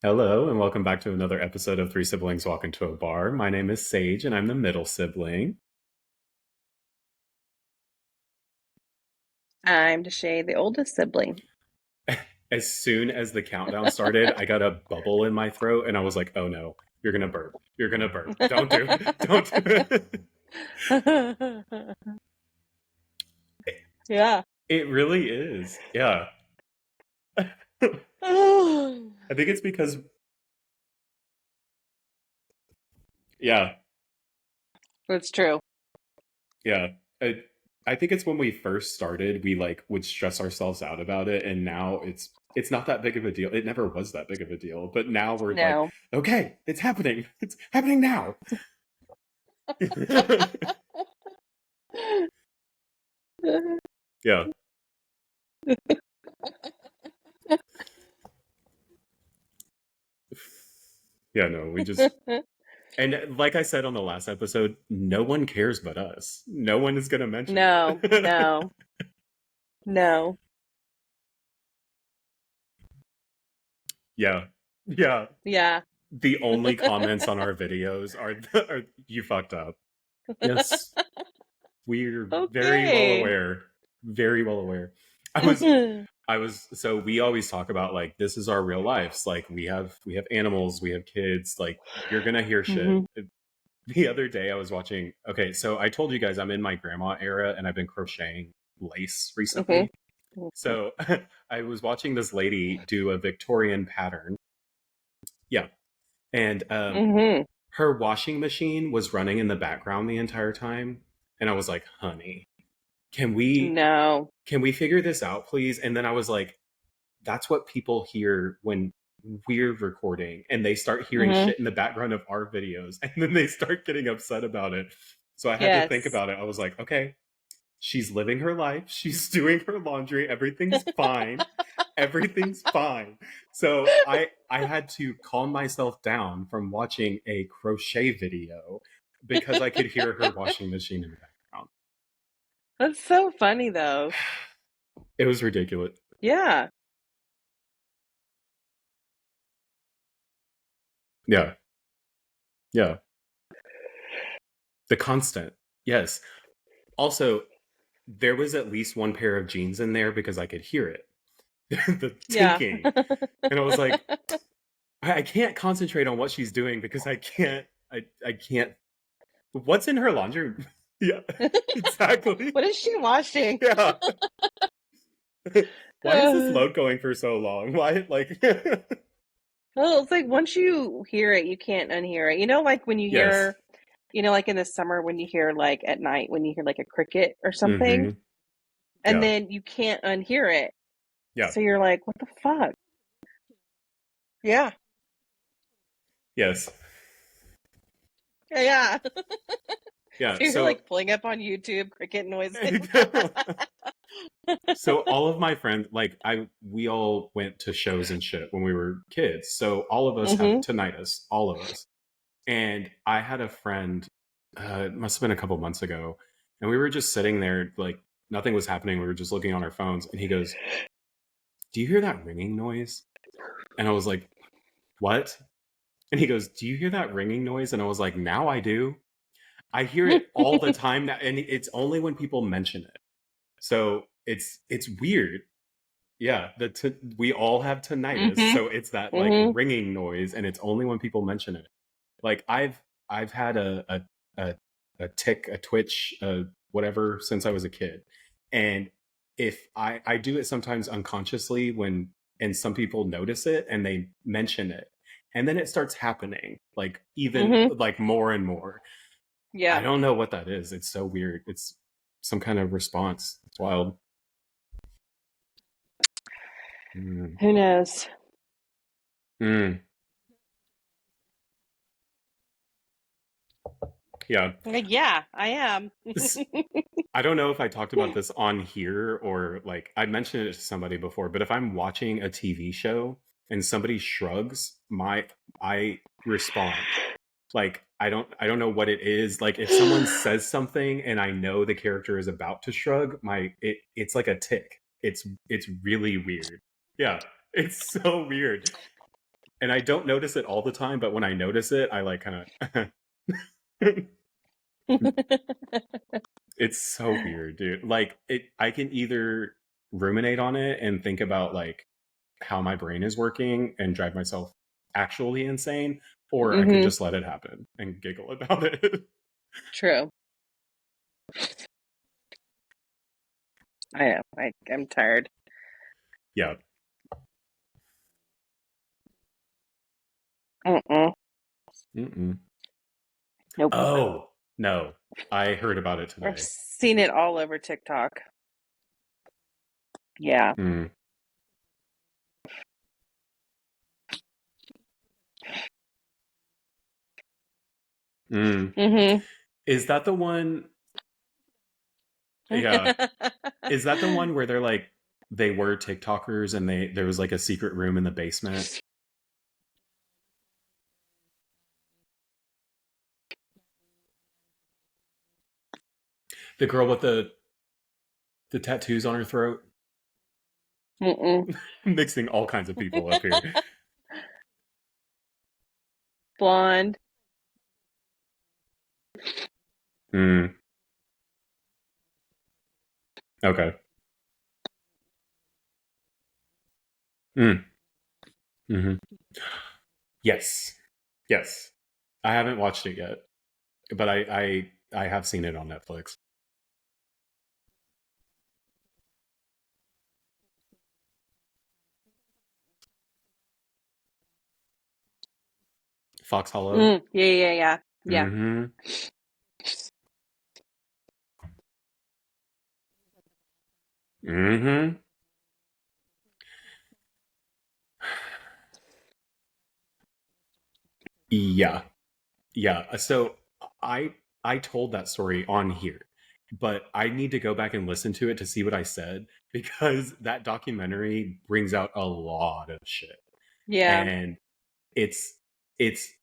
Hello, and welcome back to another episode of Three Siblings Walk into a Bar. My name is Sage, and I'm the middle sibling. I'm Deshay, the oldest sibling. As soon as the countdown started, I got a bubble in my throat, and I was like, "Oh no, you're gonna burp! You're gonna burp! Don't do it! Don't do it!" Yeah. It really is. Yeah, I think it's because yeah, It's true. yeah. I think it's when we first started, we like would stress ourselves out about it, and now it's not that big of a deal. It never was that big of a deal, but now we're like, No. okay, it's happening. It's happening now. Yeah, yeah. No, we just and like I said on the last episode, no one cares but us. No one is gonna mention No, it. no, no. Yeah, yeah. Yeah. The only comments on our videos are you fucked up. Yes, we're very well Okay. aware. Very well aware. I was I was so we always talk about like this is our real lives. Like we have animals, we have kids, like you're gonna hear shit. Hmm. The other day I was watching okay, so I told you guys I'm in my grandma era and I've been crocheting lace Okay. recently. So I was watching this lady do a Victorian pattern. Yeah. And Hmm. her washing machine was running in the background the entire time. And I was like, honey, can we No. can we figure this out, please? And then I was like, that's what people hear when we're recording and they start hearing Hmm. shit in the background of our videos and then they start getting upset about it. So I had to think Yes. about it. I was like, okay, she's living her life. She's doing her laundry. Everything's fine. Everything's fine. So I had to calm myself down from watching a crochet video because I could hear her washing machine in the background. That's so funny, though. It was ridiculous. Yeah. Yeah. Yeah. The constant. Yes. Also, there was at least one pair of jeans in there because I could hear it. The Yeah. ticking. And I was like, I can't concentrate on what she's doing because I can't what's in her laundry? Yeah, exactly. What is she washing? Yeah. Why is this Uh, load going for so long? Why like well, it's like once you hear it, you can't unhear it. Like when you Yes. hear, like in the summer when you hear like at night when you hear like a cricket or something, Mm-hmm. and Yeah. then you can't unhear it. Yeah. So you're like, what the fuck? Yeah. Yes. Yeah. Yeah. So you're So like pulling up on YouTube cricket noises. so all of my friends like I we all went to shows and shit when we were kids. So all of us have Hmm. tinnitus, all of us. And I had a friend, it must have been a couple months ago, and we were just sitting there, like nothing was happening. We were just looking on our phones, and he goes, "Do you hear that ringing noise?" And I was like, "What?" And he goes, "Do you hear that ringing noise?" And I was like, "Now I do. I hear it all the time now, and it's only when people mention it. So it's weird. Yeah, we all have tinnitus, Hmm. so it's that like Hmm. ringing noise, and it's only when people mention it. Like I've had a a tick, a twitch, whatever since I was a kid, and if I do it sometimes unconsciously when and some people notice it and they mention it, and then it starts happening like even Hmm. like more and more. I Yeah. don't know what that is. It's so weird. It's some kind of response. It's wild. Mm. Who knows? Mm. Yeah. Like, yeah, I am. I don't know if I talked about this on here or like I mentioned it to somebody before, but if I'm watching a TV show and somebody shrugs, my I respond. Like I don't know what it is. Like if someone says something and I know the character is about to shrug, it's like a tick. It's really weird. Yeah. It's so weird. And I don't notice it all the time, but when I notice it, I like kind of. It's so weird, dude. Like I can either ruminate on it and think about like how my brain is working and drive myself actually insane, or I can Hmm. just let it happen and giggle about it. True. I know. I'm tired. Yeah. Mm-mm. Mm-mm. Nope. Oh no, I heard about it I've today. seen it all over TikTok. Yeah. Mm. Mm. Hmm. Is that the one? Yeah. Is that the one where they're like they were TikTokers and there was like a secret room in the basement? The girl with the tattoos on her throat, Mm-mm. mixing all kinds of people up here. Blonde. Mm. Okay. Mm. Hmm. Yes. Yes. I haven't watched it yet, but I have seen it on Netflix. Fox Hollow. Yeah, yeah, yeah. Yeah. Mm-hmm. Mm-hmm. Yeah. Yeah. So I I told that story on here, but I need to go back and listen to it to see what I said because that documentary brings out a lot of shit. Yeah. And it's it's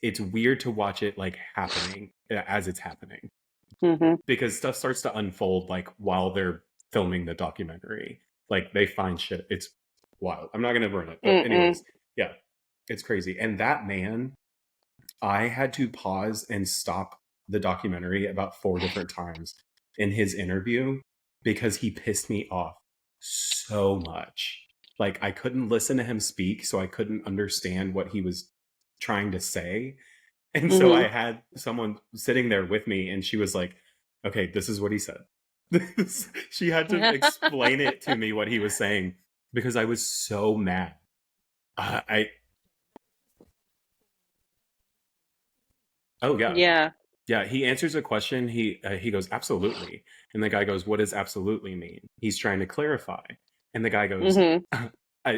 it's weird to watch it like happening as it's happening Hmm. because stuff starts to unfold like while they're filming the documentary. Like they find shit. It's wild. I'm not gonna burn it, but Mm-mm. anyways, yeah, it's crazy. And that man, I had to pause and stop the documentary about 4 different times in his interview because he pissed me off so much. Like I couldn't listen to him speak, so I couldn't understand what he was trying to say. And so Hmm. I had someone sitting there with me, and she was like, okay, this is what he said. She had to explain it to me what he was saying because I was so mad. I oh yeah, Yeah. yeah. He answers a question. He goes absolutely, and the guy goes, "What does absolutely mean?" He's trying to clarify, and the guy goes, Hmm.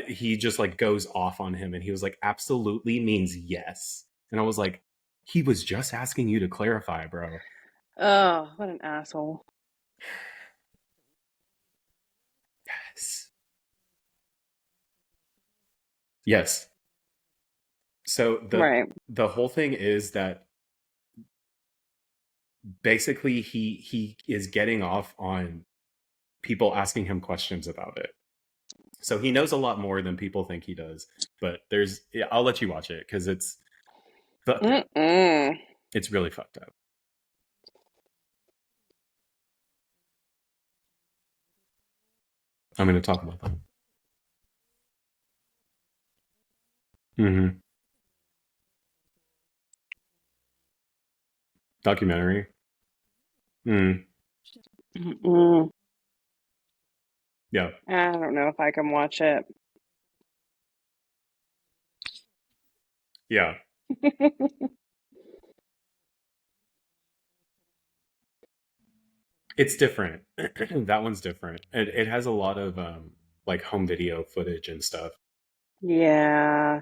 he just like goes off on him, and he was like, "Absolutely means yes," and I was like, "He was just asking you to clarify, bro." Oh, what an asshole. Yes. Yes. So Right. the whole thing is that basically he is getting off on people asking him questions about it. So he knows a lot more than people think he does. But there's yeah, I'll let you watch it because it's fucked up. Mm-mm. It's really fucked up. I'm going to talk about that. Mm-hmm. Documentary. Mm. Mm-mm. Yeah. I don't know if I can watch it. Yeah. It's different. That one's different. It has a lot of like home video footage and stuff. Yeah.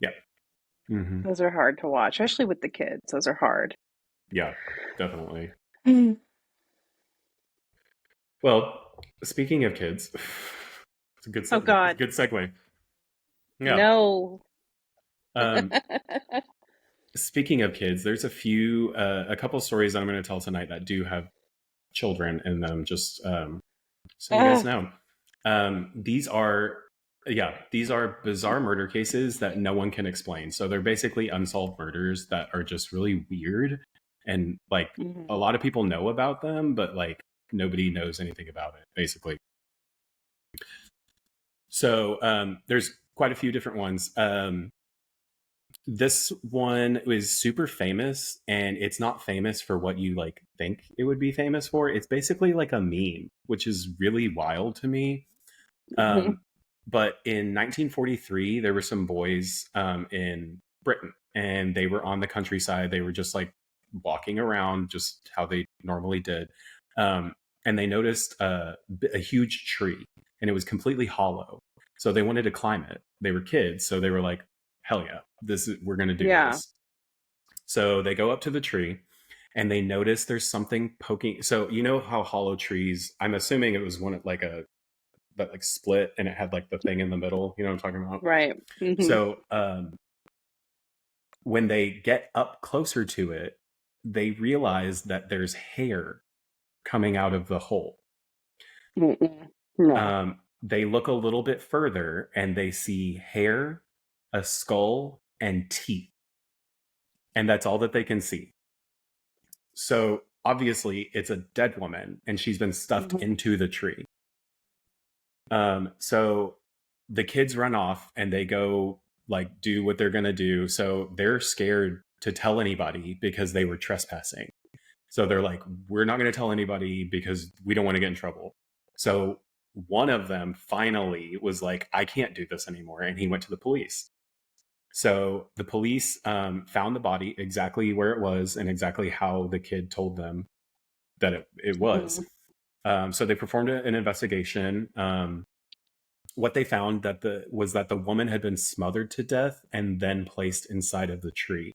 Yeah. Mm-hmm. Those are hard to watch, especially with the kids. Those are hard. Yeah. Definitely. Mm. Well, speaking of kids, Oh it's a God. good segue. Yeah. No. Um, speaking of kids, there's a couple stories that I'm going to tell tonight that do have children in them. Just so you guys Ugh. know, these are Yeah, these are bizarre murder cases that no one can explain. So they're basically unsolved murders that are just really weird, and like a Mhm. lot of people know about them, but like nobody knows anything about it basically. So there's quite a few different ones. This one is super famous, and it's not famous for what you like think it would be famous for. It's basically like a meme, which is really wild to me. Mhm. Um, but in 1943, there were some boys in Britain, and they were on the countryside. They were just like walking around, just how they normally did. Um, and they noticed a huge tree, and it was completely hollow. So they wanted to climb it. They were kids, so they were like, "Hell yeah, we're gonna do Yeah. this." So they go up to the tree, and they notice there's something poking. So you know how hollow trees? I'm assuming it was one like a that like split and it had like the thing in the middle. You know what I'm talking about? Right. Mhm. So when they get up closer to it, they realize that there's hair coming out of the hole. Mm-mm. No. They look a little bit further and they see hair, a skull, and teeth. And that's all that they can see. So obviously, it's a dead woman and she's been stuffed Mhm. into the tree. So the kids run off and they go like do what they're gonna do. So they're scared to tell anybody because they were trespassing. So they're like, we're not gonna tell anybody because we don't want to get in trouble. So one of them finally was like, I can't do this anymore, and he went to the police. So the police found the body exactly where it was and exactly how the kid told them that it was. Mhm. So they performed an investigation. What they found that the woman had been smothered to death and then placed inside of the tree.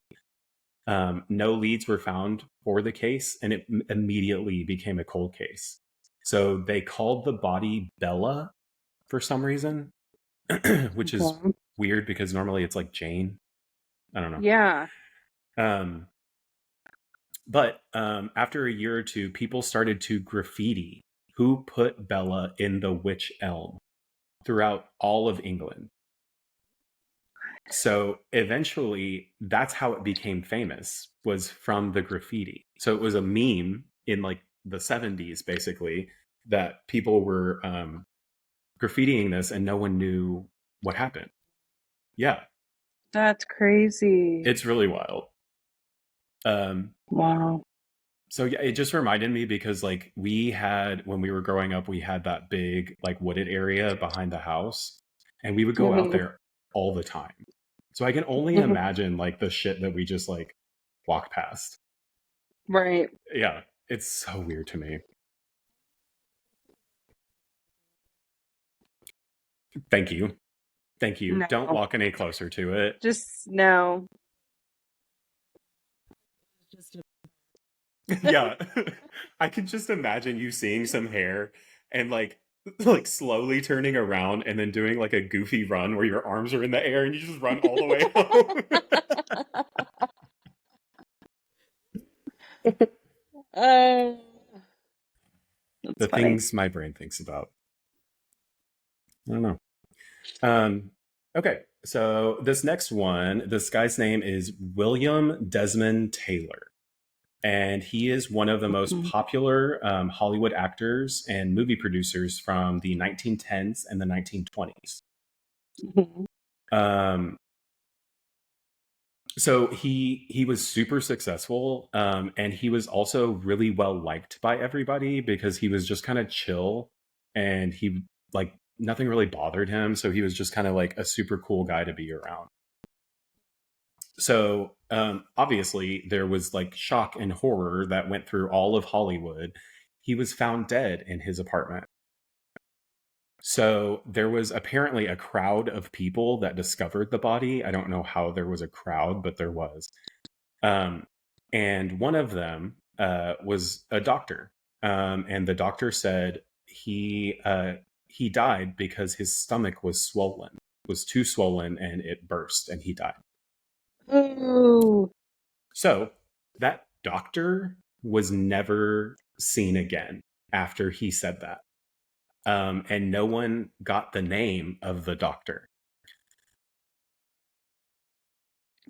No leads were found for the case, and it immediately became a cold case. So they called the body Bella for some reason, which is Okay. weird because normally it's like Jane. I don't know. Yeah. Um, but after a year or two, people started to graffiti who put Bella in the witch elm throughout all of England. So eventually that's how it became famous, was from the graffiti. So it was a meme in like the 70s basically, that people were graffitiing this and no one knew what happened. Yeah, That's crazy. it's really wild. um Wow. so yeah, it just reminded me because like we had, when we were growing up, we had that big like wooded area behind the house, and we would go out Mhm. there all the time. So I can only Mhm. imagine like the shit that we just like walk past. Right. Yeah, it's so weird to me. Thank you. Thank you. Don't No. walk any closer to it. Just no. Yeah. I can just imagine you seeing some hair and like slowly turning around and then doing like a goofy run where your arms are in the air and you just run all the way home. Uh, that's The funny. things my brain thinks about. I don't know. Um okay. So this next one, this guy's name is William Desmond Taylor. And he is one of the most Mhm. popular Hollywood actors and movie producers from the 1910s and the 1920s. Mhm. Um, so he was super successful, and he was also really well liked by everybody because he was just kind of chill, and he like nothing really bothered him. So he was just kind of like a super cool guy to be around. So obviously there was like shock and horror that went through all of Hollywood. He was found dead in his apartment. So there was apparently a crowd of people that discovered the body. I don't know how there was a crowd, but there was. Um, and one of them was a doctor, and the doctor said he died because his stomach was too swollen, and it burst, and he died. Ooh. So that doctor was never seen again after he said that. and no one got the name of the doctor.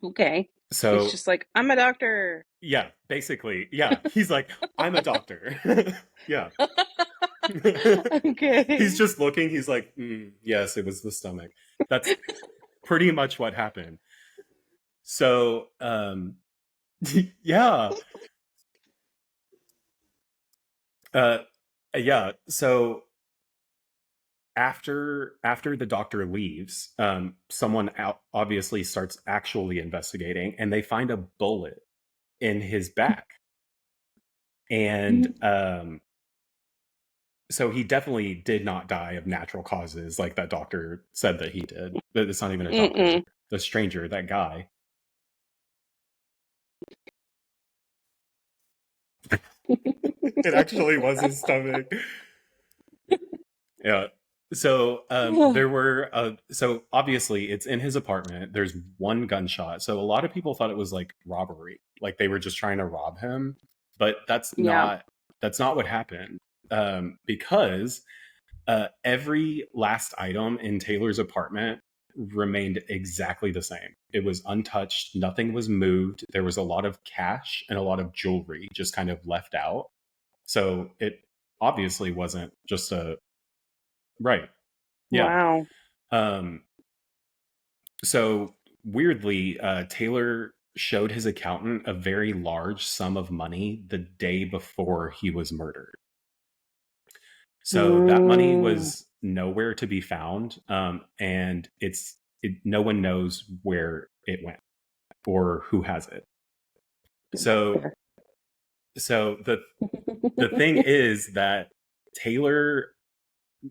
Okay. He's So just like, I'm a doctor. yeah, basically, yeah, he's like, I'm a doctor. Yeah. He's Okay. just looking. He's like, yes, it was the stomach. That's pretty much what happened. So, yeah, uh, yeah. So after the doctor leaves, someone out obviously starts actually investigating, and they find a bullet in his back, and so he definitely did not die of natural causes, like that doctor said that he did. But it's not even a doctor, Mm-mm. the stranger, that guy. It actually was his stomach. Yeah. So there were so obviously it's in his apartment. There's one gunshot. So a lot of people thought it was like robbery, like they were just trying to rob him. But Yeah. that's not what happened. Because every last item in Taylor's apartment remained exactly the same. It was untouched. Nothing was moved. There was a lot of cash and a lot of jewelry just kind of left out. So it obviously wasn't just a right. Yeah. Wow. Um, so weirdly, Taylor showed his accountant a very large sum of money the day before he was murdered. So that money Mm. was nowhere to be found, and no one knows where it went or who has it. So Fair. so the thing is that Taylor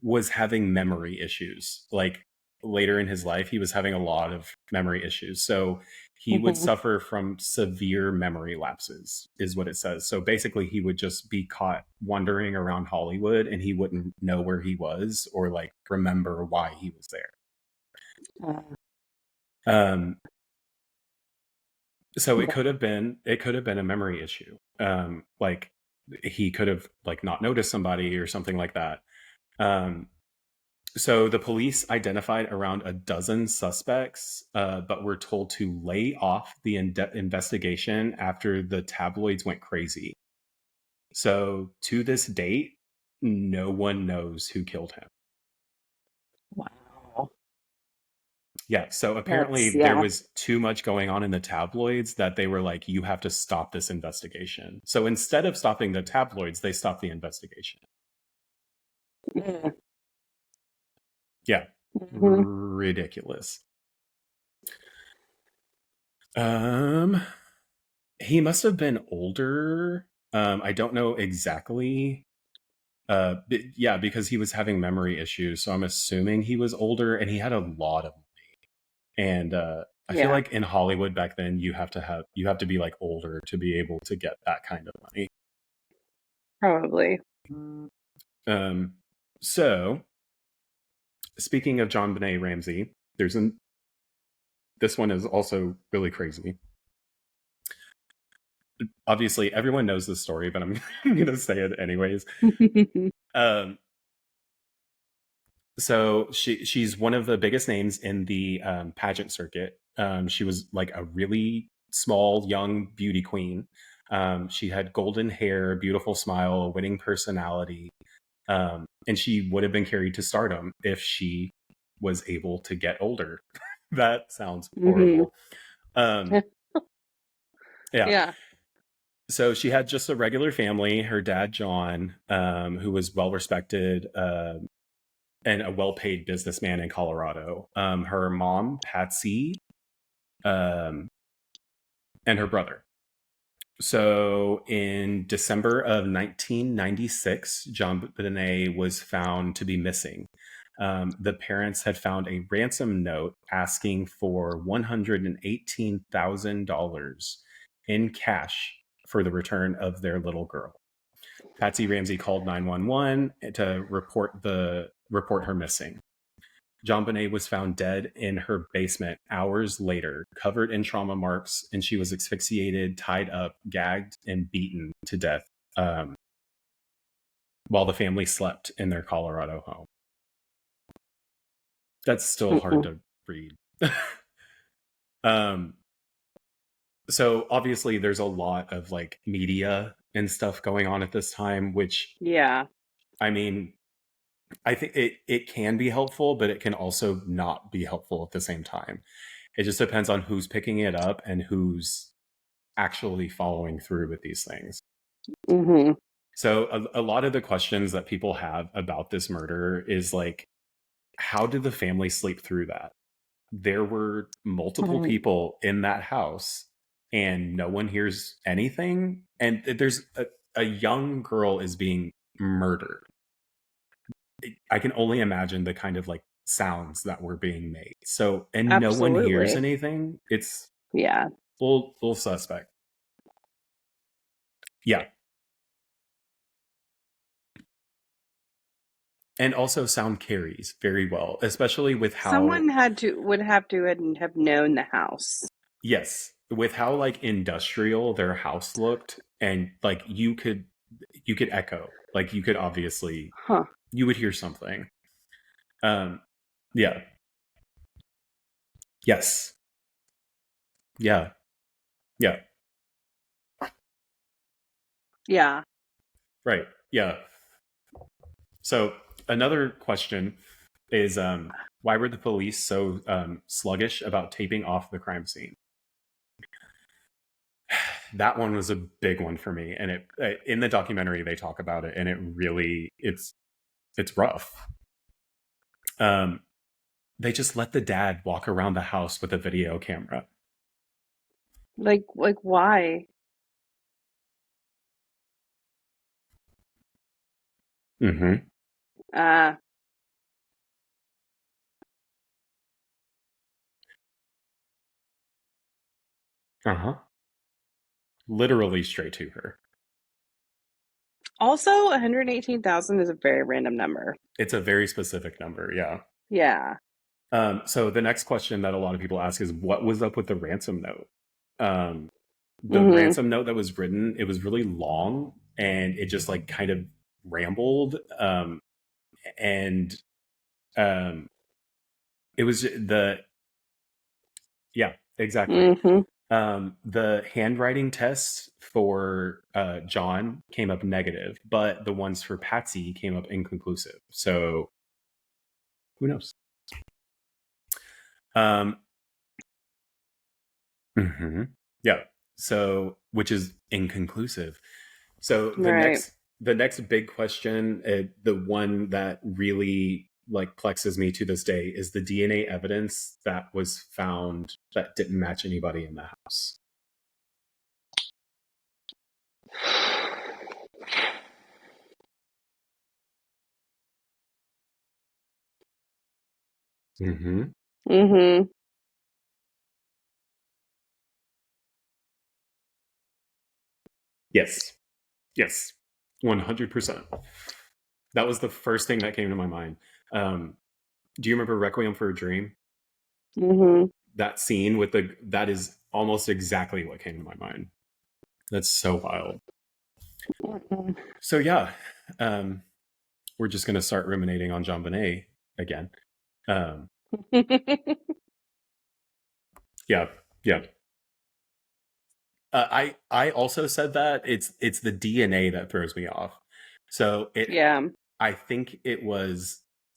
was having memory issues. Like later in his life, he was having a lot of memory issues. So he would Mhm. suffer from severe memory lapses, is what it says. So basically, he would just be caught wandering around Hollywood and he wouldn't know where he was or like remember why he was there. Uh, Um, so yeah. it could have been a memory issue. Like he could have like not noticed somebody or something like that. Um, So the police identified around a dozen suspects, but were told to lay off the investigation after the tabloids went crazy. So to this date, no one knows who killed him. Wow. Yeah, so That's, apparently there yeah. was too much going on in the tabloids that they were like, you have to stop this investigation. So instead of stopping the tabloids, they stopped the investigation. Mm. Yeah, Mhm. ridiculous. Um, He must have been older. I don't know exactly. Yeah, because he was having memory issues, so I'm assuming he was older, and he had a lot of. And I feel Yeah, like in Hollywood back then, you have to be like older to be able to get that kind of money. probably. Um, so speaking of John Benet Ramsey, this one is also really crazy. Obviously, everyone knows this story, but I'm going to say it anyways. Um, so she's one of the biggest names in the pageant circuit. She was like a really small young beauty queen. She had golden hair, beautiful smile, a winning personality, and she would have been carried to stardom if she was able to get older. That sounds Hmm. horrible. Um, yeah. Yeah. So she had just a regular family. Her dad, John, who was well respected, and a well-paid businessman in Colorado. Her mom, Patsy, um, and her brother. So in December of 1996, John Benet was found to be missing. The parents had found a ransom note asking for $118,000 in cash for the return of their little girl. Patsy Ramsey called 911 to report her missing. John Bonet was found dead in her basement hours later, covered in trauma marks, and she was asphyxiated, tied up, gagged, and beaten to death. Um, while the family slept in their Colorado home. That's still hard Mm-mm. to read. um, so obviously there's a lot of like media and stuff going on at this time, which Yeah. I mean, I think it can be helpful, but it can also not be helpful at the same time. It just depends on who's picking it up and who's actually following through with these things. Mm-hmm. So a lot of the questions that people have about this murder is like, how did the family sleep through that? There were multiple Right. people in that house and no one hears anything. And there's a young girl is being murdered. I can only imagine the kind of like sounds that were being made. So, and no one hears Absolutely. anything. It's Yeah. little suspect. Yeah. And also sound carries very well, especially with how, Someone would have to have known the house. yes, with how like industrial their house looked. And like you could echo, like you could obviously, Huh. you would hear something. Um, yeah. Yes. Yeah. Yeah. Yeah. Right. Yeah. So another question is why were the police so sluggish about taping off the crime scene? That one was a big one for me, and it in the documentary they talk about it, and it really it's rough. Um, they just let the dad walk around the house with a video camera. Like why? Mm-hmm. Uh Uh huh. Literally straight to her. Also 118,000 is a very random number. It's a very specific number. Yeah. Yeah. So the next question that a lot of people ask is, what was up with the ransom note? Um, the Mm-hmm. ransom note that was written, it was really long and it just like kind of rambled. And um, it was yeah, exactly. Mm-hmm. The handwriting test for John came up negative, but the ones for Patsy came up inconclusive. So who knows? Um, mhm. Yeah. So which is inconclusive. So Right. the next big question, the one that really like plexes me to this day, is the DNA evidence that was found that didn't match anybody in the house. Mm-hmm. Mm-hmm. Yes. Yes. 100%. That was the first thing that came to my mind. Um, do you remember Requiem for a Dream? Mm-hmm. That scene with the that is almost exactly what came to my mind. That's so wild. So yeah, um, we're just gonna start ruminating on Jean Bonnet again. Um, yeah, yeah. I also said that it's the DNA that throws me off. So Yeah. I think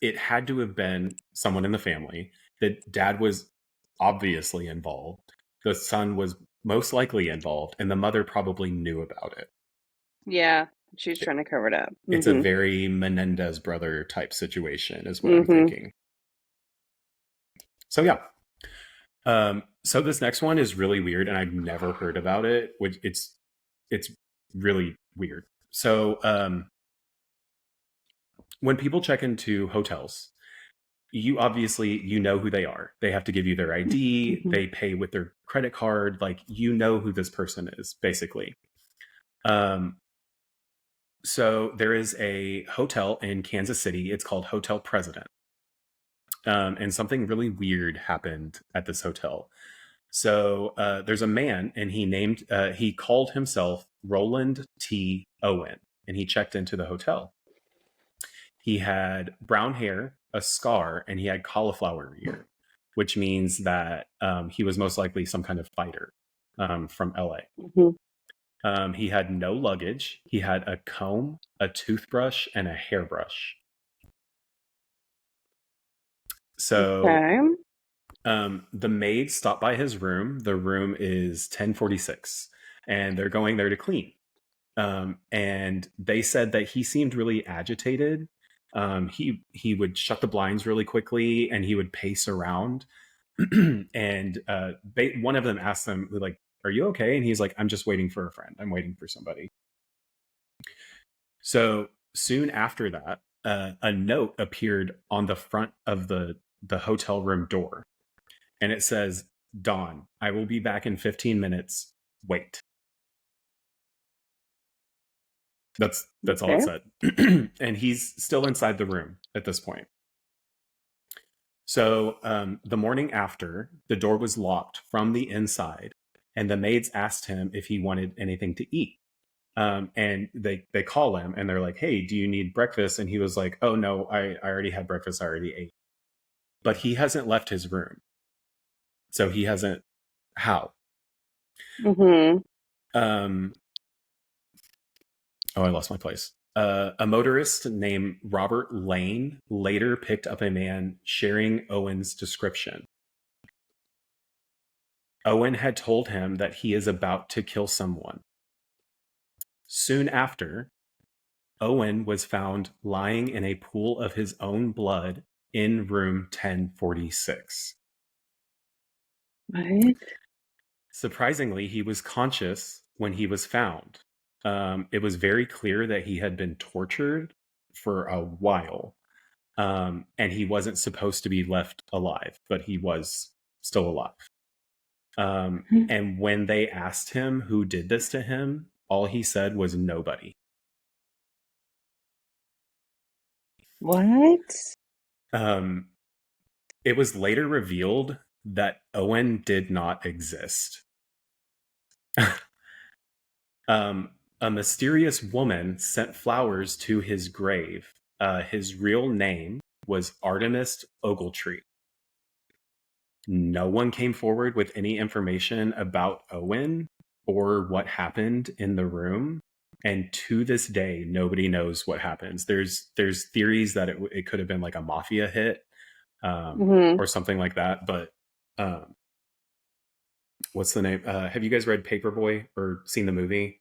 it had to have been someone in the family. The dad was obviously involved. The son was most likely involved, and the mother probably knew about it. Yeah. She's trying to cover it up. It's a Mm-hmm. very Menendez brother type situation, is what I'm Mm-hmm. thinking. So yeah. So this next one is really weird, and I've never heard about it. Which it's really weird. So when people check into hotels, you obviously you know who they are. They have to give you their ID. Mm-hmm. They pay with their credit card. Like you know who this person is, basically. Um, so there is a hotel in Kansas City. It's called Hotel President, and something really weird happened at this hotel. So there's a man, and he called himself Roland T. Owen, and he checked into the hotel. He had brown hair, a scar, and he had cauliflower ear, which means that he was most likely some kind of fighter from LA. Mhm. He had no luggage. He had a comb, a toothbrush, and a hairbrush. So Okay. the maid stopped by his room. The room is 1046, and they're going there to clean. And they said that he seemed really agitated. He would shut the blinds really quickly, and he would pace around. And one of them asked him, like, "Are you okay?" And he's like, "I'm just waiting for a friend. I'm waiting for somebody." So soon after that, a note appeared on the front of the hotel room door, and it says, "Dawn, I will be back in 15 minutes. Wait." That's all it Okay. said. And he's still inside the room at this point. So the morning after, the door was locked from the inside, and the maids asked him if he wanted anything to eat. And they call him and they're like, "Hey, do you need breakfast?" And he was like, "Oh no, I already had breakfast. I already ate." But he hasn't left his room, so he hasn't. How? Mhm. Um, oh, I lost my place. A motorist named Robert Lane later picked up a man sharing Owen's description. Owen had told him that he is about to kill someone. Soon after, Owen was found lying in a pool of his own blood in room 1046. What? Surprisingly, he was conscious when he was found. It was very clear that he had been tortured for a while, and he wasn't supposed to be left alive, but he was still alive. And when they asked him who did this to him, all he said was nobody. What? Um, it was later revealed that Owen did not exist. A mysterious woman sent flowers to his grave. His real name was Artemis Ogletree. No one came forward with any information about Owen or what happened in the room. And to this day, nobody knows what happens. There's theories that it could have been like a mafia hit, Mhm. or something like that. But um, what's the name? Have you guys read Paperboy or seen the movie?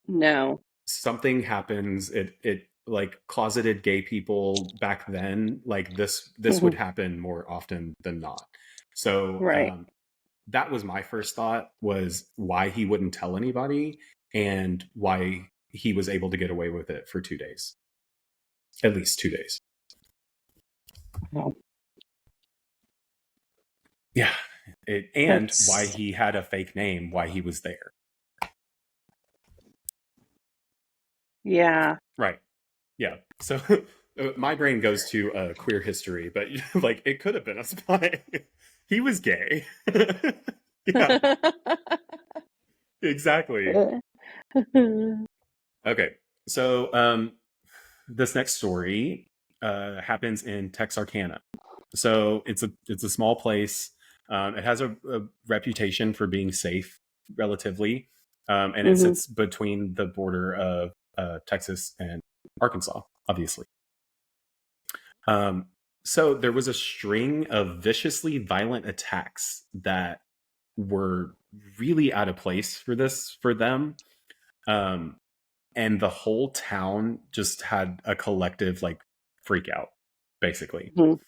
No. Something happens. It like closeted gay people back then, like this would Mhm. happen more often than not. So Right. that was my first thought, was why he wouldn't tell anybody and why he was able to get away with it for 2 days, at least 2 days. Wow. Yeah. And why That's he had a fake name, why he was there. yeah. Right. Yeah. So my brain goes to queer history, but like it could have been a spy. He was gay. Yeah, exactly. Okay. So this next story happens in Texarkana. So it's a small place. It has a reputation for being safe, relatively, and it Mhm. sits between the border of Texas and Arkansas, obviously. Um, so there was a string of viciously violent attacks that were really out of place for them. Um, and the whole town just had a collective like freak out, basically. Mhm.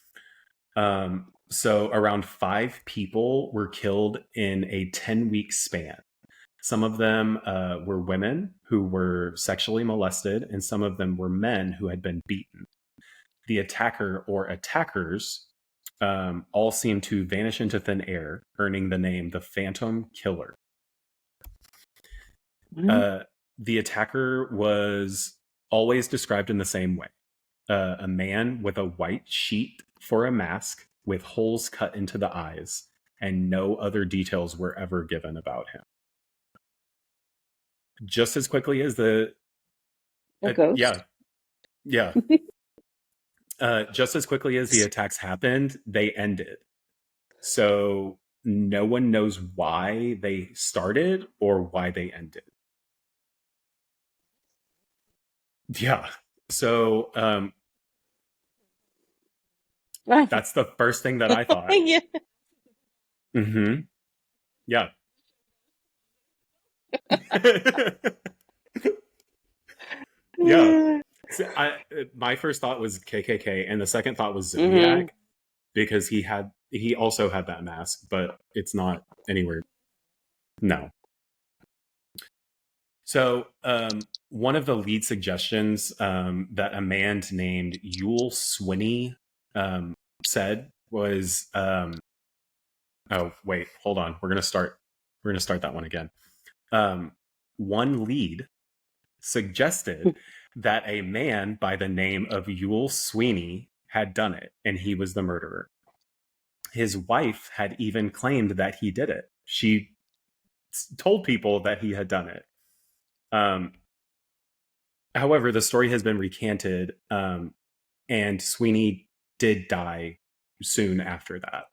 So around 5 people were killed in a 10-week span. Some of them were women who were sexually molested, and some of them were men who had been beaten. The attacker or attackers all seemed to vanish into thin air, earning the name the Phantom Killer. What? Uh, the attacker was always described in the same way: a man with a white sheet for a mask with holes cut into the eyes, and no other details were ever given about him. Just as quickly as A yeah, ghost? Yeah. Just as quickly as the attacks happened, they ended. So no one knows why they started or why they ended. Yeah. So that's the first thing that I thought. Yeah. Hmm. Yeah. Yeah. So my first thought was KKK, and the second thought was Hmm. Zodiac because he also had that mask, but it's not anywhere. No. So one of the lead suggestions that a man named Yule Swinney um, said was, oh wait, hold on, we're gonna start that one again. Um, one lead suggested that a man by the name of Yule Sweeney had done it, and he was the murderer. His wife had even claimed that he did it. She told people that he had done it. Um, However, the story has been recanted, and Sweeney did die soon after that.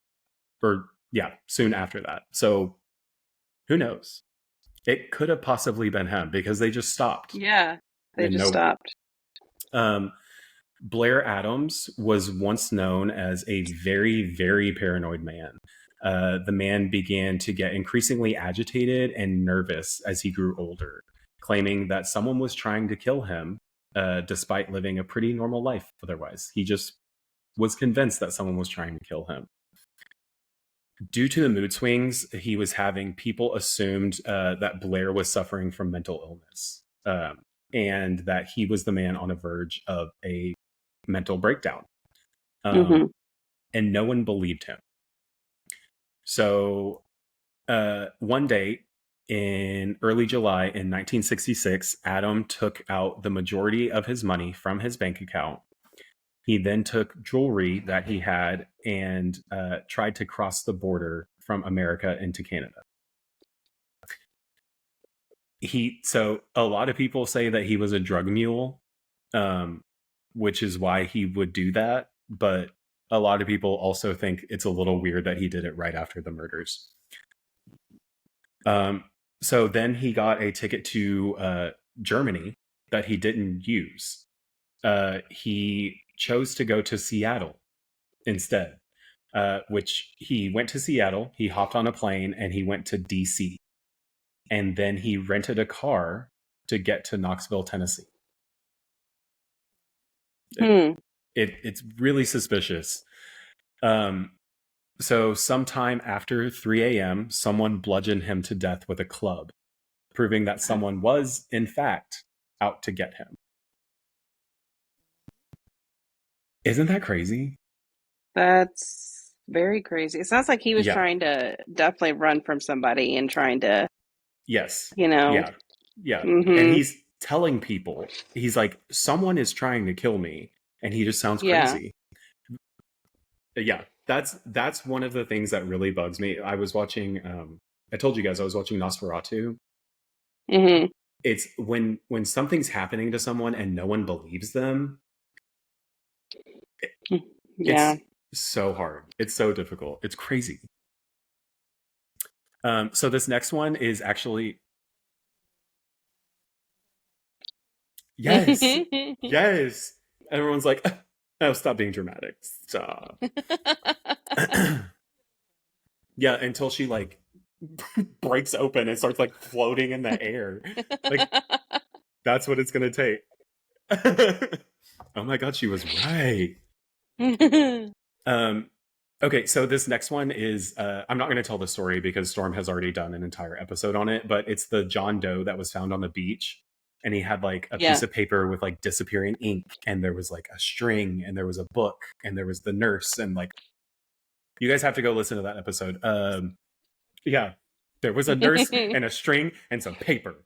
Or, yeah, soon after that. So who knows? It could have possibly been him because they just stopped. Yeah. They And just no, stopped. um, Blair Adams was once known as a very, very paranoid man. The man began to get increasingly agitated and nervous as he grew older, claiming that someone was trying to kill him, despite living a pretty normal life otherwise. He just was convinced that someone was trying to kill him. Due to the mood swings he was having, people assumed that Blair was suffering from mental illness, and that he was the man on the verge of a mental breakdown. Um, Hmm. and no one believed him. So one day in early July in 1966, Adam took out the majority of his money from his bank account. He then took jewelry that he had and tried to cross the border from America into Canada. So a lot of people say that he was a drug mule, um, which is why he would do that. But a lot of people also think it's a little weird that he did it right after the murders. Um, so then he got a ticket to Germany that he didn't use. He chose to go to Seattle instead, which he went to Seattle. He hopped on a plane and he went to DC. And then he rented a car to get to Knoxville, Tennessee. It, Hmm. it's really suspicious. Um, so sometime after 3 a.m., someone bludgeoned him to death with a club, proving that someone was, in fact, out to get him. Isn't that crazy? That's very crazy. It sounds like he was Yeah. trying to definitely run from somebody and trying to, Yes. you know. Yeah. Yeah. And Hmm. he's telling people, he's like, someone is trying to kill me. And he just sounds Yeah. crazy. Yeah. That's one of the things that really bugs me. I was watching I told you guys I was watching Nosferatu. Hmm. It's when something's happening to someone and no one believes them, Yeah. it's so hard. It's so difficult. It's crazy. So this next one is actually yes, yes. Everyone's like, oh, stop being dramatic. Stop. Yeah, until she like breaks open and starts like floating in the air. Like that's what it's gonna take. Oh my god, she was right. Um, okay, so this next one is I'm not going to tell the story because Storm has already done an entire episode on it, but it's the John Doe that was found on the beach. And he had like a piece Yeah. of paper with like disappearing ink, and there was like a string, and there was a book, and there was the nurse, and like you guys have to go listen to that episode. Yeah, there was a nurse and a string and some paper.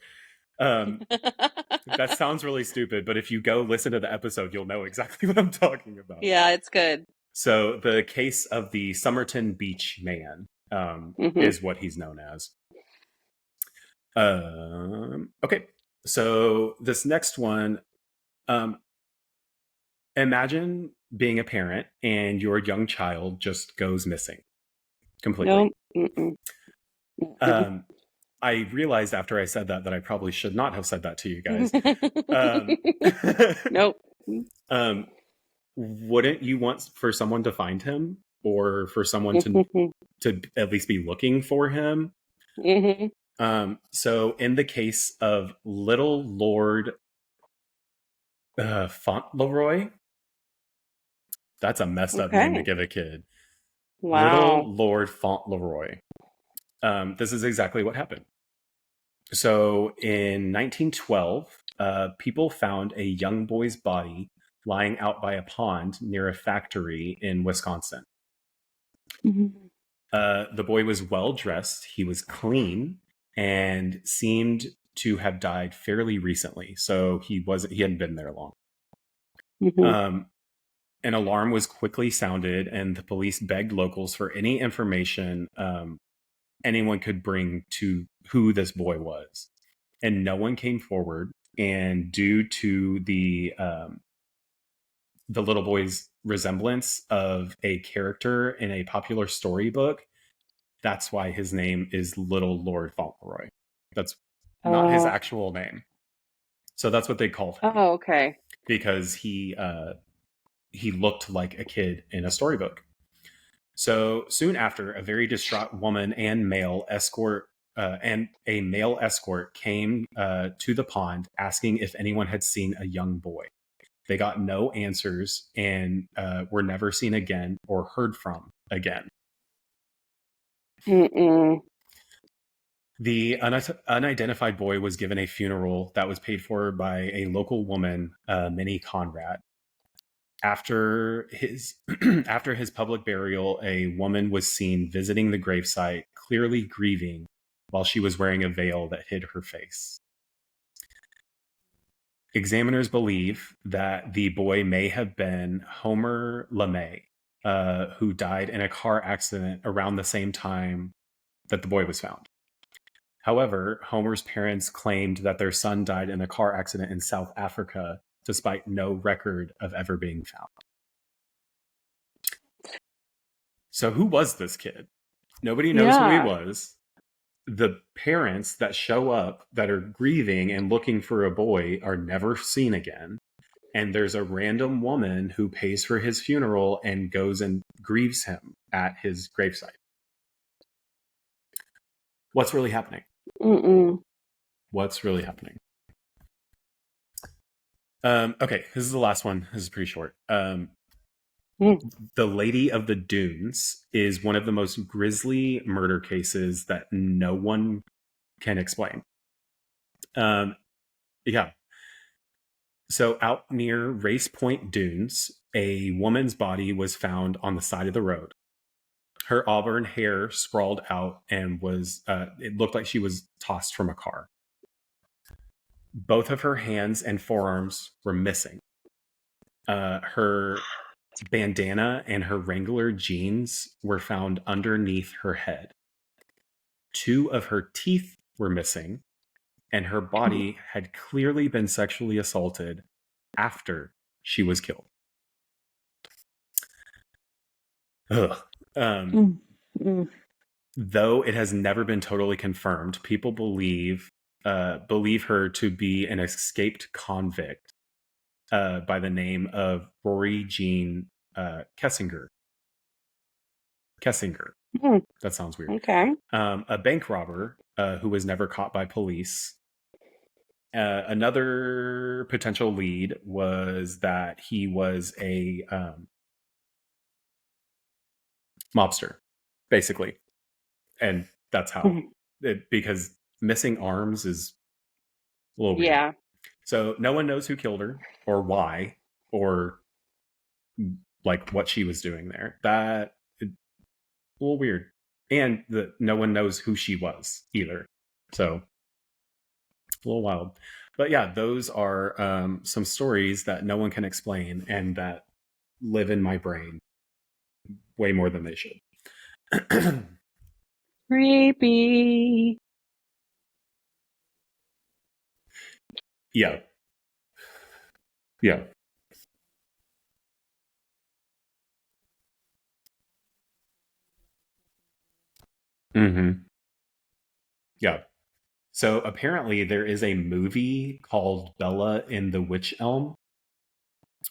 Um, that sounds really stupid, but if you go listen to the episode, you'll know exactly what I'm talking about. Yeah, it's good. So the case of the Somerton Beach Man Hmm. is what he's known as. Okay, so this next one, um, Imagine being a parent and your young child just goes missing completely. No. Mm-mm. Um, I realized after I said that I probably should not have said that to you guys. Um, Nope. um, wouldn't you want for someone to find him, or for someone to at least be looking for him? Hmm. So in the case of Little Lord Fauntleroy, that's a messed up name to Okay. give a kid. Little Wow. Lord Fauntleroy. This is exactly what happened. So in 1912, people found a young boy's body lying out by a pond near a factory in Wisconsin. Mhm. The boy was well dressed, he was clean, and seemed to have died fairly recently. So he hadn't been there long. Mhm. Um, an alarm was quickly sounded, and the police begged locals for any information anyone could bring to who this boy was. And no one came forward. And due to the little boy's resemblance of a character in a popular storybook, that's why his name is Little Lord Fauntleroy. That's not his Oh. actual name. So that's what they called him, Oh, okay. because he looked like a kid in a storybook. So soon after, a very distraught woman and a male escort came to the pond asking if anyone had seen a young boy. They got no answers and were never seen again or heard from again. Mm-mm. The unidentified boy was given a funeral that was paid for by a local woman, Minnie Conrad. After his after his public burial, a woman was seen visiting the gravesite, clearly grieving, while she was wearing a veil that hid her face. Examiners believe that the boy may have been Homer LeMay, who died in a car accident around the same time that the boy was found. However, Homer's parents claimed that their son died in a car accident in South Africa, despite no record of ever being found. So, who was this kid? Nobody knows who he Yeah. was. The parents that show up that are grieving and looking for a boy are never seen again. And there's a random woman who pays for his funeral and goes and grieves him at his gravesite. What's really happening? Mm-mm. What's really happening? Okay, this is the last one. This is pretty short. Mm. The Lady of the Dunes is one of the most grisly murder cases that no one can explain. Um, yeah. So, out near Race Point Dunes, a woman's body was found on the side of the road. Her auburn hair sprawled out and it looked like she was tossed from a car. Both of her hands and forearms were missing. Her bandana and her Wrangler jeans were found underneath her head. Two of her teeth were missing, and her body had clearly been sexually assaulted after she was killed. Ugh. Um, Mm. Mm. though it has never been totally confirmed, people believe her to be an escaped convict by the name of Rory Jean Kessinger. Kessinger. Mm. That sounds weird. Okay. A bank robber who was never caught by police. Another potential lead was that he was a mobster, basically, and that's how. Mhm. Because missing arms is a little weird. Yeah. So no one knows who killed her or why or like what she was doing there. That a little weird, and no one knows who she was either. So a little wild. But yeah, those are some stories that no one can explain and that live in my brain way more than they should. Creepy. Yeah, yeah. Hmm. Yeah. So apparently there is a movie called Bella in the Witch Elm,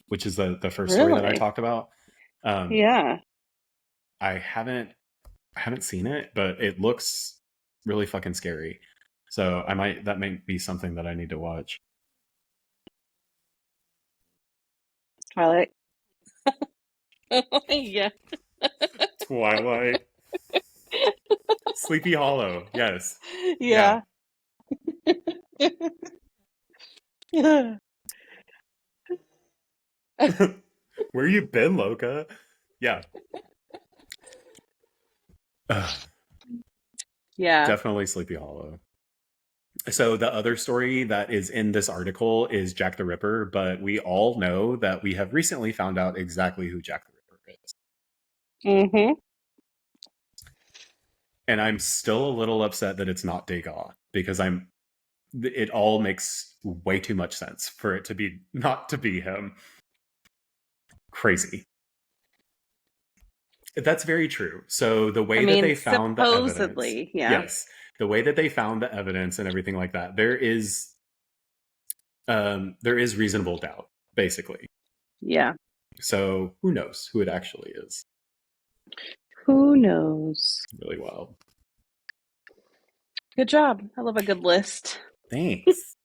which is the first story that I Really? talked about. Um, Yeah. I haven't seen it, but it looks really fucking scary. So I might that might be something that I need to watch. Twilight. Yeah. Twilight, Sleepy Hollow. Yes. Yeah. Yeah. Yeah. Where you been, Loca? Yeah. Ugh, Yeah. definitely Sleepy Hollow. So the other story that is in this article is Jack the Ripper, but we all know that we have recently found out exactly who Jack the Ripper is. Mm-hmm. And I'm still a little upset that it's not Degas because I'm it all makes way too much sense for it to be not to be him. Crazy. That's very true. So the I way that mean, they found the evidence, supposedly, yeah. yes, the way that they found the evidence and everything like that, there is reasonable doubt, basically. Yeah. So who knows who it actually is? Who knows? Really wild. Good job. I love a good list. Thanks.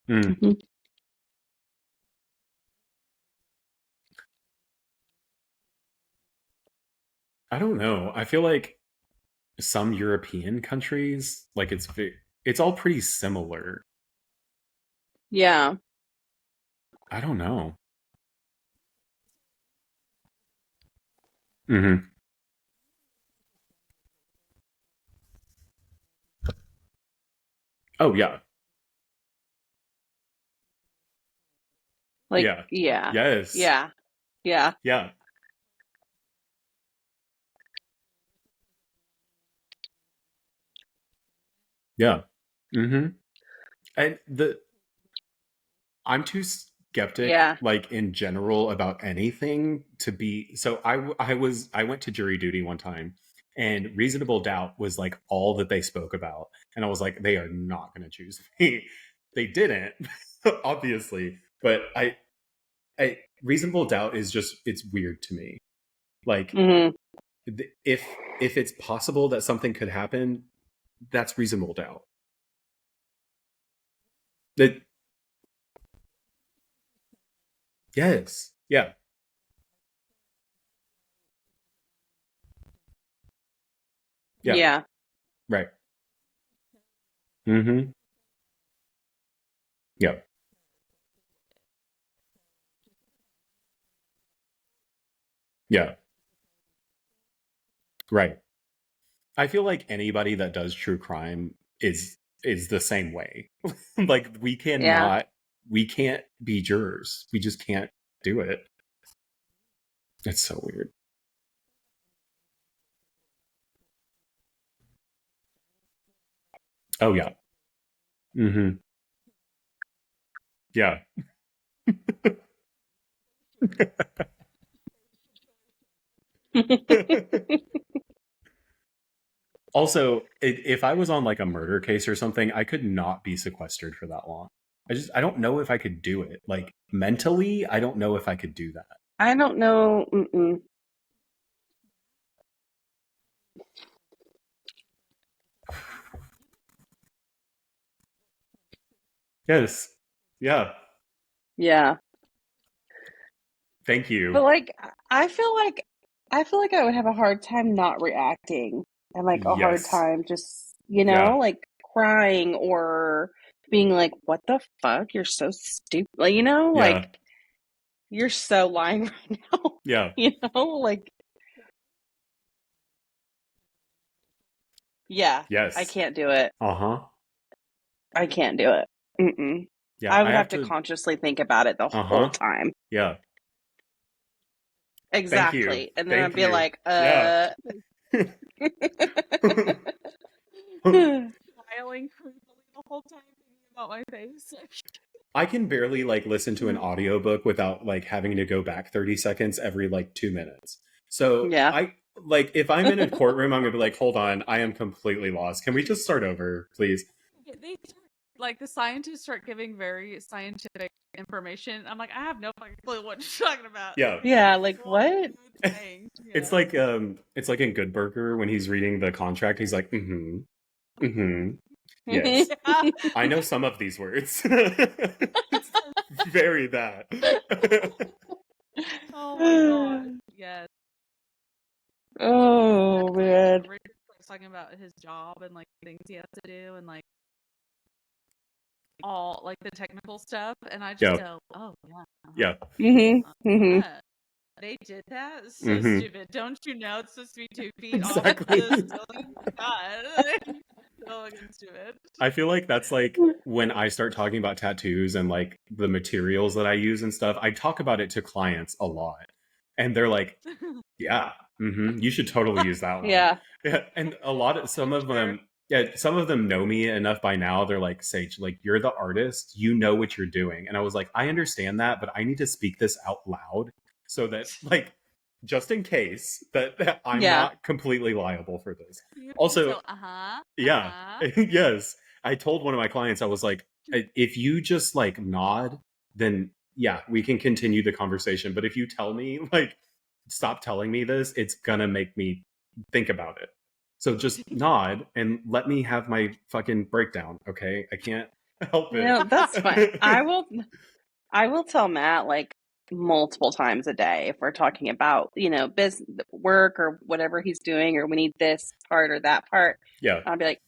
Mm, Hmm. I don't know. I feel like some European countries, like it's all pretty similar. Yeah. I don't know. Hmm. Oh yeah, Like, yeah, yeah. yes, Yeah. Yeah. yeah, yeah. Hmm. And the I'm too skeptic, Yeah. like in general, about anything to be. So I went to jury duty one time, and reasonable doubt was like all that they spoke about, and I was like, they are not going to choose me. They didn't, obviously, but reasonable doubt is just it's weird to me. Like Hmm. if it's possible that something could happen, that's reasonable doubt. That yes, yeah, yeah, Yeah. right. Mm-hmm. Yeah, yeah, right. I feel like anybody that does true crime is the same way. Like Yeah. we can't be jurors. We just can't do it. It's so weird. Oh yeah. Mm-hmm. Yeah. Also, if I was on like a murder case or something, I could not be sequestered for that long. I don't know if I could do it. Like mentally, I don't know if I could do that. I don't know. Mm-mm. Yes. Yeah. Yeah. Thank you. But like I feel like I would have a hard time not reacting and like a hard Yes. time just, Yeah. like crying or being like, "What the fuck? You're so stupid." Like, Yeah. you're so lying right now. Yeah. Like yeah, I Yes. can't do it. Uh-huh. I can't do it. Mm-mm. Yeah, I I would have have to to. consciously think about it the Uh whole huh. time. Yeah. Thank you. Exactly. And then I'd Thank be you. like, Yeah. smiling creepily the whole time thinking about my face. I can barely like listen to an audiobook without like having to go back 30 seconds every like 2 minutes. So Yeah. I like if I'm in a courtroom, I'm gonna be like, hold on, I am completely lost. Can we just start over, please? They like the scientists start giving very scientific information. I'm like, I have no fucking clue what you're talking about. Yeah. Yeah, like What are what? you saying? It's Yeah. it's like in Good Burger when he's reading the contract, he's like, mm-hmm, mm-hmm. Yes. Yeah. I know some of these words. It's very that. Oh my god. Yes. Oh man. Richard starts talking about his job and like things he has to do and like all like the technical stuff, and I just Yeah. go, "Oh yeah, Yeah. yeah, they did that. It's so Mm-hmm. stupid. Don't you know it's supposed to be 2 feet off Exactly. the ceiling? God, so fucking stupid." I feel like that's like when I start talking about tattoos and like the materials that I use and stuff, I talk about it to clients a lot. And they're like, yeah, you should totally use that one. Yeah. Yeah, and a lot of some of Sure. them, yeah, some of them know me enough by now. They're like, Sage, like you're the artist, you know what you're doing. And I was like, I understand that, but I need to speak this out loud so that like just in case that I'm Yeah. not completely liable for this. You Also, go, yeah, yes. I told one of my clients, I was like, if you just like nod, then yeah, we can continue the conversation. But if you tell me, like, stop telling me this, it's gonna make me think about it. So just nod and let me have my fucking breakdown, okay? I can't help it. That's fine. I will tell Matt like multiple times a day if we're talking about, business work or whatever he's doing, or we need this part or that part. Yeah, I'll be like,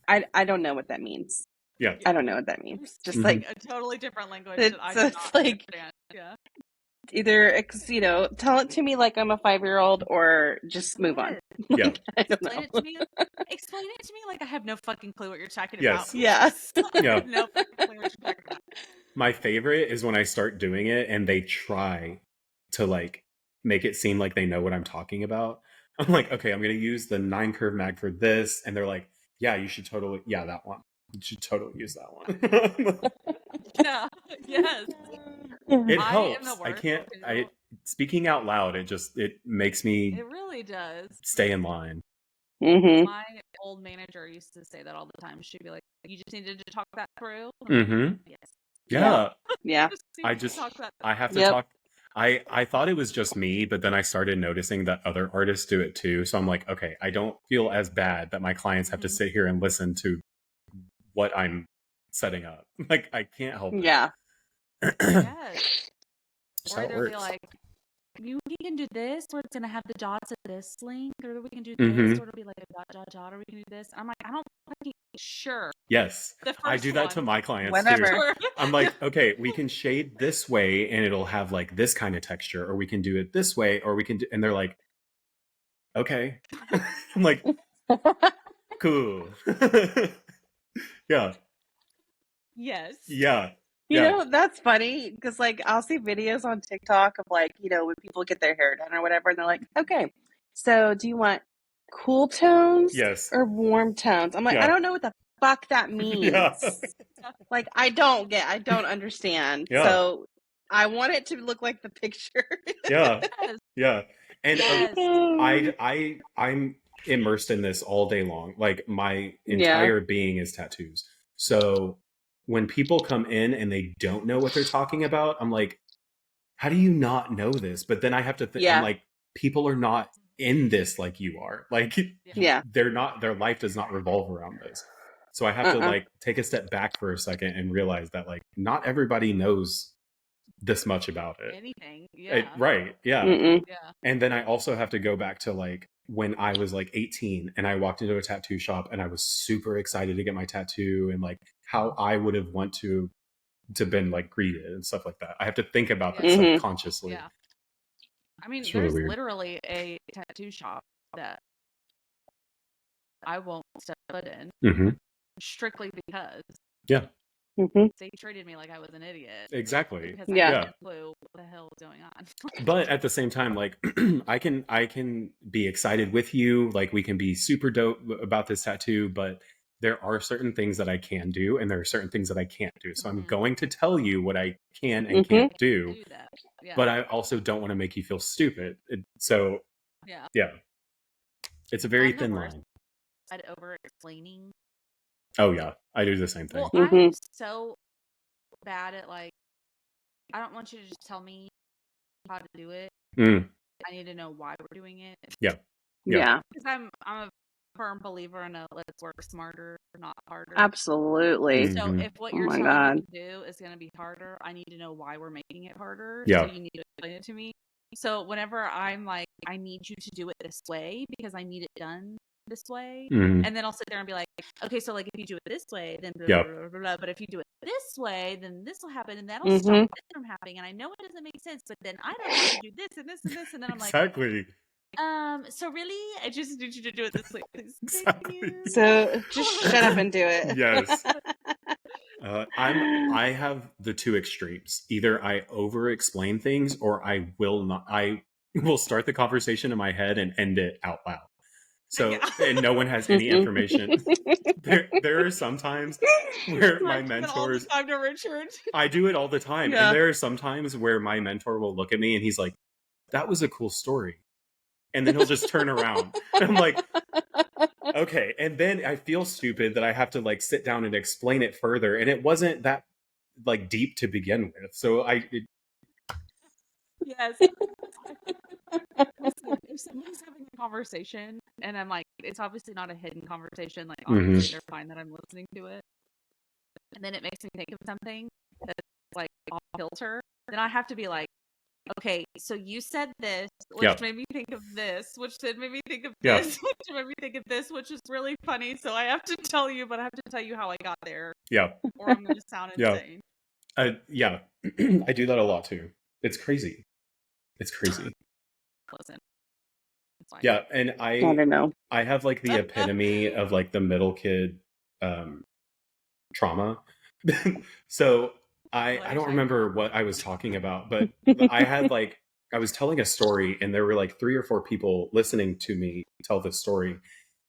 I don't know what that means. yeah. I don't know what that means. You're Just speaking like a totally different language that I do it's not like understand. Yeah. either tell it to me like I'm a 5-year-old or just move on. Yes. Yeah. I don't Explain know. it to me. Explain it to me like I have no fucking clue what you're talking about. Yes. Yeah. I Yeah. have no fucking clue what you're talking about. My favorite is when I start doing it and they try to like make it seem like they know what I'm talking about. I'm like, okay, I'm gonna use the 9 curve mag for this, and they're like, yeah, you should totally, yeah, that one. You should totally use that one. Yeah. Yes. It I am the helps. I worst. can't. Too. Speaking out loud. It makes me It really does. stay in line. Mm-hmm. My old manager used to say that all the time. She'd be like, "You just needed to talk that through." Mm-hmm. Yes. Yeah. Yeah. I Just just talk that. I have to Yep. talk. I thought it was just me, but then I started noticing that other artists do it too. So I'm like, okay, I don't feel as bad that my clients have to sit here and listen to what I'm setting up. Like I can't help it. Yeah. Yes. That's Or how it they'll be works. like, we can do this, where it's gonna have the dots of this link, or we can do Mm-hmm. this, or it'll be like a dot dot dot, or we can do this. I'm like, I don't fucking sure. Yes. The I first do that to one. my clients Whatever. too. Sure. I'm like, okay, we can shade this way and it'll have like this kind of texture, or we can do it this way, or we can do, and they're like, okay. I'm like, cool. Yeah. Yes. Yeah. You Yeah. know, that's funny because, like, I'll see videos on TikTok of, like, when people get their hair done or whatever, and they're like, okay, so do you want cool tones Yes. or warm tones? I'm like, I Yeah. don't know what the fuck that Yeah. means. Like, I don't understand. Yeah. So I want it to look like the picture. Yeah. Yes. Yeah. And Yes. I'm immersed in this all day long. Like my Yeah. entire being is tattoos. So when people come in and they don't know what they're talking about, I'm like, how do you not know this? But then I have to I'm Yeah. like, people are not in this like you are. Like Yeah. they're not, their life does not revolve around this. So I have to like take a step back for a second and realize that like not everybody knows this much about it. Anything. Yeah. Right. Yeah. Mm-mm. Yeah. And then I also have to go back to like when I was like 18 and I walked into a tattoo shop and I was super excited to get my tattoo and like how I would have want to been like greeted and stuff like that. I have to think about that Mhm. subconsciously. Yeah. I mean, It's really there's weird. literally a tattoo shop that I won't step foot in Mm-hmm. strictly because Yeah. Mm-hmm. they treated me like I was an idiot. Exactly. Because Yeah. I had no clue what the hell was going on. But at the same time, like I can be excited with you. Like we can be super dope about this tattoo, but there are certain things that I can do and there are certain things that I can't do. So I'm Mhm. going to tell you what I can and Mhm. can't do, Do that. Yeah. but I also don't want to make you feel stupid. So Yeah. yeah, it's a very I'm the thin worst line. at over explaining. Oh yeah, I do the same thing. Well, Mhm. I'm so bad at like, I don't want you to just tell me how to do it. Mm, I need to know why we're doing it. yeah. Yeah. Because I'm a firm believer in a let's work smarter, not harder. Absolutely. So Mhm. if what Oh you're my telling God. me to do is going to be harder, I need to know why we're making it harder. Yeah. So you need to explain it to me. So whenever I'm like, I need you to do it this way because I need it done this way, Mhm. and then I'll sit there and be like, okay, so like if you do it this way, then blah, Yeah. blah, blah, blah, blah, but if you do it this way, then this will happen, and that'll Mhm. stop this from happening. And I know it doesn't make sense, but then I don't have to do this and this and this, and then I'm like, Exactly. so really, I just need you to do it this way, please. Thank Exactly. you. So just shut up and do it. Yes. I have the two extremes. Either I over explain things or I will not. I will start the conversation in my head and end it out loud. So Yeah. and no one has any information. There are some times where my I do that all the mentors time to Richard. I do it all the time. Yeah. And there are some times where my mentor will look at me and he's like, that was a cool story. And then he'll just turn around. And I'm like, okay. And then I feel stupid that I have to like sit down and explain it further. And it wasn't that like deep to begin with. So Yes. Listen, if somebody's having a conversation and I'm like, it's obviously not a hidden conversation, like obviously they're fine that I'm listening to it, and then it makes me think of something that's like off kilter, then I have to be like, okay, so you said this, which Yeah. made me think of this, which then made me think of Yeah. this, which made me think of this, which is really funny. So I have to tell you, but I have to tell you how I got there, Yeah. or I'm going to sound Yeah. insane. Yeah. I do that a lot too. It's crazy. It's crazy. Listen, it's fine. Yeah. And I don't know. I have like the epitome of like the middle kid trauma. So I don't remember what I was talking about, but I had like I was telling a story and there were like 3 or 4 people listening to me tell this story.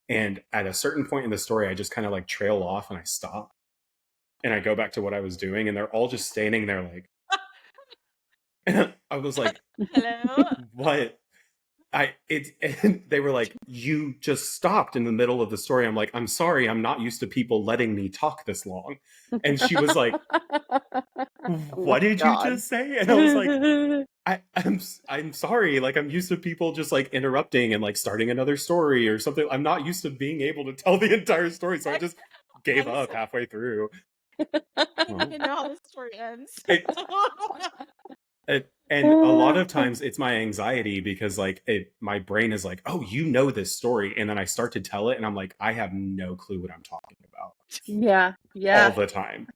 And at a certain point in the story, I just kind of like trail off and I stop and I go back to what I was doing and they're all just standing there like I was like, Hello. what? And they were like, you just stopped in the middle of the story. I'm like, I'm sorry, I'm not used to people letting me talk this long. And she was like, what did you just say? And I was like, I'm sorry. Like I'm used to people just like interrupting and like starting another story or something. I'm not used to being able to tell the entire story, so I just gave up halfway through. I don't even know how this story ends. And a lot of times it's my anxiety because like my brain is like, oh, you know this story, and then I start to tell it, and I'm like, I have no clue what I'm talking about. Yeah. All the time.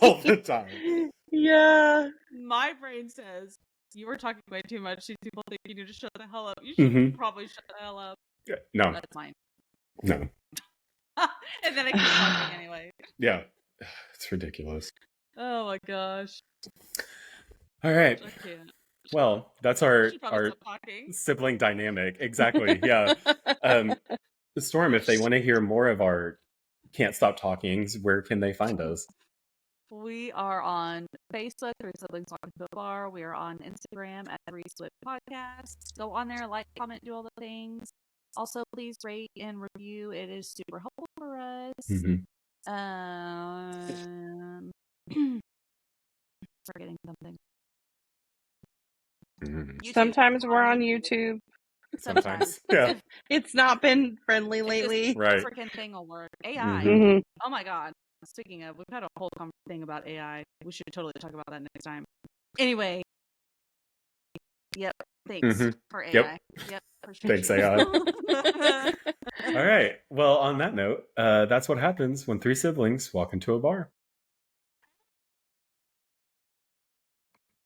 All the time. Yeah. My brain says, you were talking way too much. These people think you need to shut the hell up. You should probably shut the hell up. No. That's mine. No. And then I keep talking anyway. Yeah. It's ridiculous. Oh my gosh. All right. I can't. Well, that's our stop talking. sibling dynamic. Exactly. Yeah. Storm, if they want to hear more of our Can't Stop Talkings, where can they find us? We are on Facebook, Three Siblings Talking to a Bar. We are on Instagram at Three Slip Podcasts. Go on there, like, comment, do all the things. Also, please rate and review. It is super helpful for us. Forgetting something. YouTube. Sometimes we're on YouTube. Sometimes. Yeah. It's not been friendly lately. Right. Freaking thing will work. AI. Oh my god. Speaking of, we've had a whole thing about AI. We should totally talk about that next time. Anyway. Yep. Thanks for AI. Yep. Thanks, AI. All right. Well, on that note, that's what happens when 3 siblings walk into a bar.